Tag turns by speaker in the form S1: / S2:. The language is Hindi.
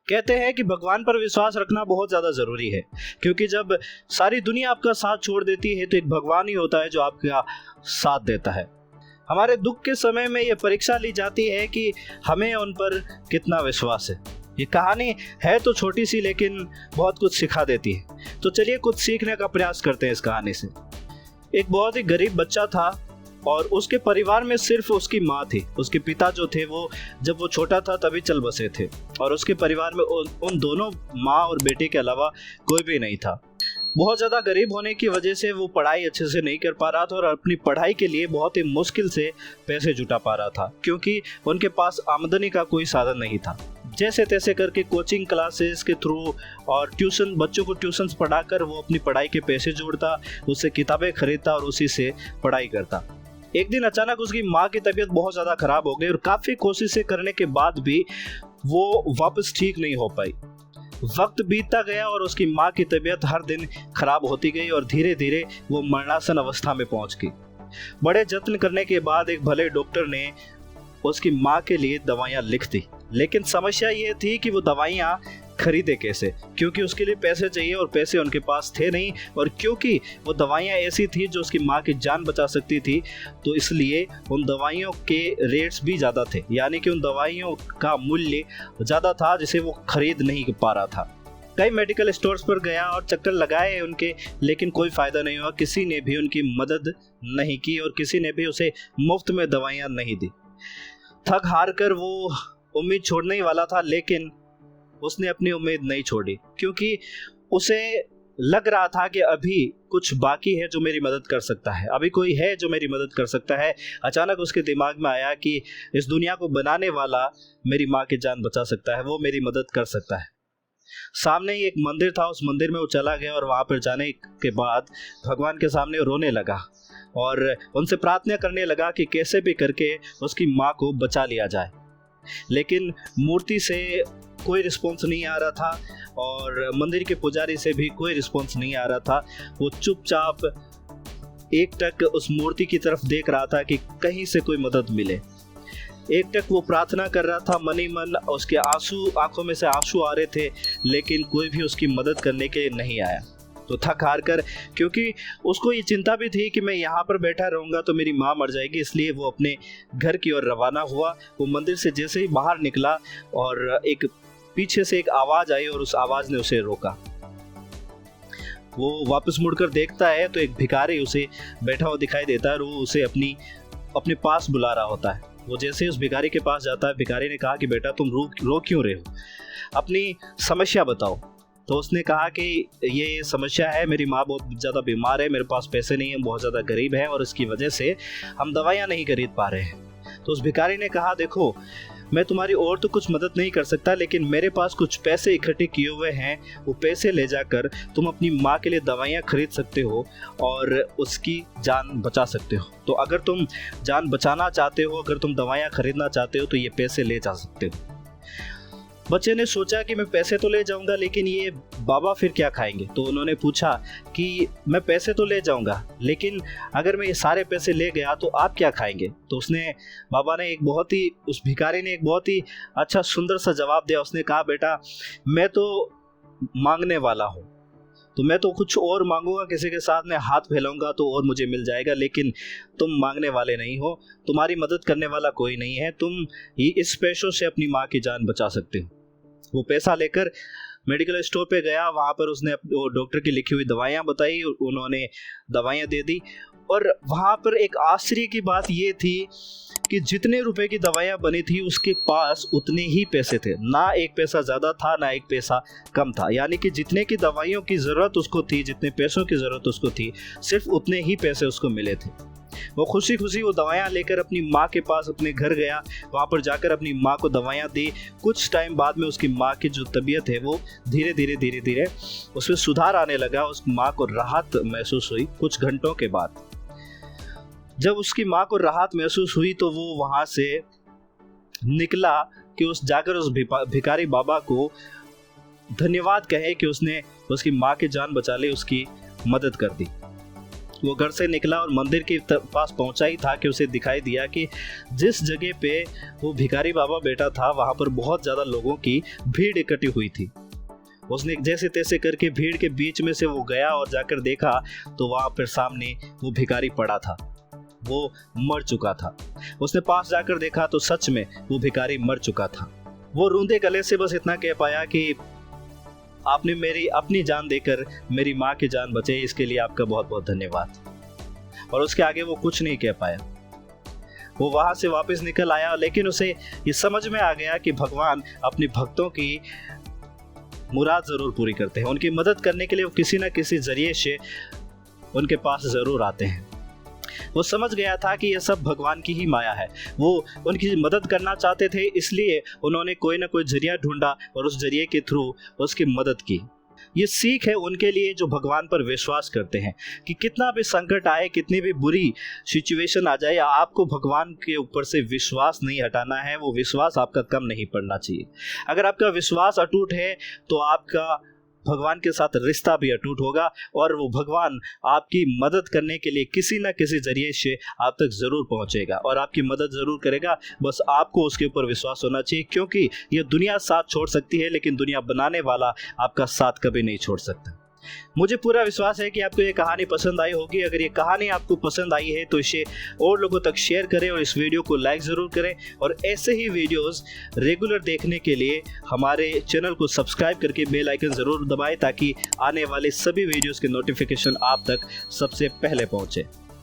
S1: कहते हैं कि भगवान पर विश्वास रखना बहुत ज़्यादा ज़रूरी है, क्योंकि जब सारी दुनिया आपका साथ छोड़ देती है तो एक भगवान ही होता है जो आपका साथ देता है। हमारे दुख के समय में ये परीक्षा ली जाती है कि हमें उन पर कितना विश्वास है। ये कहानी है तो छोटी सी, लेकिन बहुत कुछ सिखा देती है। तो चलिए कुछ सीखने का प्रयास करते हैं इस कहानी से। एक बहुत ही गरीब बच्चा था और उसके परिवार में सिर्फ उसकी माँ थी। उसके पिता जो थे वो जब वो छोटा था तभी चल बसे थे और उसके परिवार में उन दोनों माँ और बेटे के अलावा कोई भी नहीं था। बहुत ज़्यादा गरीब होने की वजह से वो पढ़ाई अच्छे से नहीं कर पा रहा था और अपनी पढ़ाई के लिए बहुत ही मुश्किल से पैसे जुटा पा रहा था, क्योंकि उनके पास आमदनी का कोई साधन नहीं था। जैसे तैसे करके कोचिंग क्लासेस के थ्रू और ट्यूशन, बच्चों को ट्यूशन्स पढ़ाकर वो अपनी पढ़ाई के पैसे जोड़ता, उससे किताबें खरीदता और उसी से पढ़ाई करता। एक दिन अचानक उसकी माँ की तबीयत बहुत ज़्यादा ख़राब हो गई और काफ़ी कोशिशें करने के बाद भी वो वापस ठीक नहीं हो पाई। वक्त बीतता गया और उसकी माँ की तबीयत हर दिन खराब होती गई और धीरे धीरे वो मरणासन अवस्था में पहुंच गई। बड़े जत्न करने के बाद एक भले डॉक्टर ने उसकी माँ के लिए दवाइयाँ लिख दी, लेकिन समस्या ये थी कि वो दवाइयाँ खरीदे कैसे, क्योंकि उसके लिए पैसे चाहिए और पैसे उनके पास थे नहीं। और क्योंकि वो दवाइयाँ ऐसी थी जो उसकी माँ की जान बचा सकती थी, तो इसलिए उन दवाइयों के रेट्स भी ज़्यादा थे, यानी कि उन दवाइयों का मूल्य ज़्यादा था जिसे वो खरीद नहीं पा रहा था। कई मेडिकल स्टोर्स पर गया और चक्कर लगाए उनके, लेकिन कोई फ़ायदा नहीं हुआ। किसी ने भी उनकी मदद नहीं की और किसी ने भी उसे मुफ्त में दवाइयाँ नहीं दी। थक हार कर वो उम्मीद छोड़ने ही वाला था, लेकिन उसने अपनी उम्मीद नहीं छोड़ी, क्योंकि उसे लग रहा था कि अभी कुछ बाकी है जो मेरी मदद कर सकता है, अभी कोई है जो मेरी मदद कर सकता है। अचानक उसके दिमाग में आया कि इस दुनिया को बनाने वाला मेरी माँ की जान बचा सकता है, वो मेरी मदद कर सकता है। सामने ही एक मंदिर था, उस मंदिर में वो चला गया और वहाँ पर जाने के बाद भगवान के सामने रोने लगा और उनसे प्रार्थना करने लगा कि कैसे भी करके उसकी माँ को बचा लिया जाए। लेकिन मूर्ति से कोई रिस्पॉन्स नहीं आ रहा था और मंदिर के पुजारी से भी कोई रिस्पॉन्स नहीं आ रहा था। वो चुपचाप एकटक उस मूर्ति की तरफ देख रहा था कि कहीं से कोई मदद मिले। एकटक वो प्रार्थना कर रहा था मन ही मन, उसके आंखों में से आंसू आ रहे थे, लेकिन कोई भी उसकी मदद करने के लिए नहीं आया। तो थक हार कर, क्योंकि उसको ये चिंता भी थी कि मैं यहाँ पर बैठा रहूँगा तो मेरी माँ मर जाएगी, इसलिए वो अपने घर की ओर रवाना हुआ। वो मंदिर से जैसे ही बाहर निकला और एक पीछे से एक आवाज़ आई और उस आवाज़ ने उसे रोका। वो वापस मुड़कर देखता है तो एक भिखारी उसे बैठा हुआ दिखाई देता है और वो उसे अपने पास बुला रहा होता है। वो जैसे उस भिखारी के पास जाता है, भिखारी ने कहा कि बेटा तुम रो क्यों रहे हो, अपनी समस्या बताओ। तो उसने कहा कि ये समस्या है, मेरी माँ बहुत ज़्यादा बीमार है, मेरे पास पैसे नहीं है, बहुत ज़्यादा गरीब है और इसकी वजह से हम दवाइयाँ नहीं खरीद पा रहे हैं। तो उस भिखारी ने कहा देखो, मैं तुम्हारी और तो कुछ मदद नहीं कर सकता, लेकिन मेरे पास कुछ पैसे इकट्ठे किए हुए हैं, वो पैसे ले जाकर तुम अपनी माँ के लिए दवाइयाँ खरीद सकते हो और उसकी जान बचा सकते हो। तो अगर तुम जान बचाना चाहते हो, अगर तुम दवाइयाँ खरीदना चाहते हो तो ये पैसे ले जा सकते हो। बच्चे ने सोचा कि मैं पैसे तो ले जाऊंगा, लेकिन ये बाबा फिर क्या खाएंगे। तो उन्होंने पूछा कि मैं पैसे तो ले जाऊंगा, लेकिन अगर मैं ये सारे पैसे ले गया तो आप क्या खाएंगे। तो उस भिखारी ने एक बहुत ही अच्छा सुंदर सा जवाब दिया। उसने कहा बेटा मैं तो मांगने वाला हूँ, तो मैं तो कुछ और मांगूंगा, किसी के साथ में हाथ फैलाऊंगा तो और मुझे मिल जाएगा, लेकिन तुम मांगने वाले नहीं हो, तुम्हारी मदद करने वाला कोई नहीं है, तुम इस पैसों से अपनी माँ की जान बचा सकते हो। वो पैसा लेकर मेडिकल स्टोर पे गया, वहाँ पर उसने डॉक्टर की लिखी हुई दवाइयाँ बताई, उन्होंने दवाइयाँ दे दी। और वहाँ पर एक आश्चर्य की बात ये थी कि जितने रुपए की दवाइयाँ बनी थी उसके पास उतने ही पैसे थे, ना एक पैसा ज़्यादा था ना एक पैसा कम था। यानी कि जितने की दवाइयों की ज़रूरत उसको थी, जितने पैसों की ज़रूरत उसको थी, सिर्फ उतने ही पैसे उसको मिले थे। वो खुशी खुशी वो दवाइयाँ लेकर अपनी माँ के पास अपने घर गया, वहाँ पर जाकर अपनी माँ को दवाइयाँ दी। कुछ टाइम बाद में उसकी माँ की जो तबीयत है वो धीरे धीरे उसमें सुधार आने लगा। उस माँ को राहत महसूस हुई। कुछ घंटों के बाद जब उसकी माँ को राहत महसूस हुई तो वो वहाँ से निकला कि जाकर उस भिखारी बाबा को धन्यवाद कहे कि उसने उसकी माँ की जान बचा ली, उसकी मदद कर दी। वो घर से निकला और मंदिर के पास पहुंचा ही था कि उसे दिखाई दिया कि जिस जगह पे वो भिखारी बाबा बैठा था वहाँ पर बहुत ज़्यादा लोगों की भीड़ इकट्ठी हुई थी। उसने जैसे तैसे करके भीड़ के बीच में से वो गया और जाकर देखा तो वहाँ पर सामने वो भिखारी पड़ा था, वो मर चुका था। उसने पास जाकर देखा तो सच में वो भिखारी मर चुका था। वो रूंधे गले से बस इतना कह पाया कि आपने मेरी अपनी जान देकर मेरी माँ की जान बचाई, इसके लिए आपका बहुत बहुत धन्यवाद। और उसके आगे वो कुछ नहीं कह पाया। वो वहां से वापस निकल आया, लेकिन उसे ये समझ में आ गया कि भगवान अपने भक्तों की मुराद जरूर पूरी करते हैं। उनकी मदद करने के लिए वो किसी न किसी जरिए से उनके पास जरूर आते हैं। वो समझ गया था कि यह सब भगवान की ही माया है। वो उनकी मदद करना चाहते थे, इसलिए उन्होंने कोई ना कोई जरिया ढूंढा और उस जरिए के थ्रू उसकी मदद की। ये सीख है उनके लिए जो भगवान पर विश्वास करते हैं कि कितना भी संकट आए, कितनी भी बुरी सिचुएशन आ जाए, आपको भगवान के ऊपर से विश्वास नहीं हटाना है। वो विश्वास आपका कम नहीं पड़ना चाहिए। अगर आपका विश्वास अटूट है तो आपका भगवान के साथ रिश्ता भी अटूट होगा और वो भगवान आपकी मदद करने के लिए किसी न किसी जरिए से आप तक ज़रूर पहुंचेगा और आपकी मदद ज़रूर करेगा। बस आपको उसके ऊपर विश्वास होना चाहिए, क्योंकि ये दुनिया साथ छोड़ सकती है लेकिन दुनिया बनाने वाला आपका साथ कभी नहीं छोड़ सकता। मुझे पूरा विश्वास है कि आपको ये कहानी पसंद आई होगी। अगर ये कहानी आपको पसंद आई है तो इसे और लोगों तक शेयर करें और इस वीडियो को लाइक ज़रूर करें। और ऐसे ही वीडियोस रेगुलर देखने के लिए हमारे चैनल को सब्सक्राइब करके बेल आइकन ज़रूर दबाएं ताकि आने वाले सभी वीडियोस के नोटिफिकेशन आप तक सबसे पहले पहुंचे।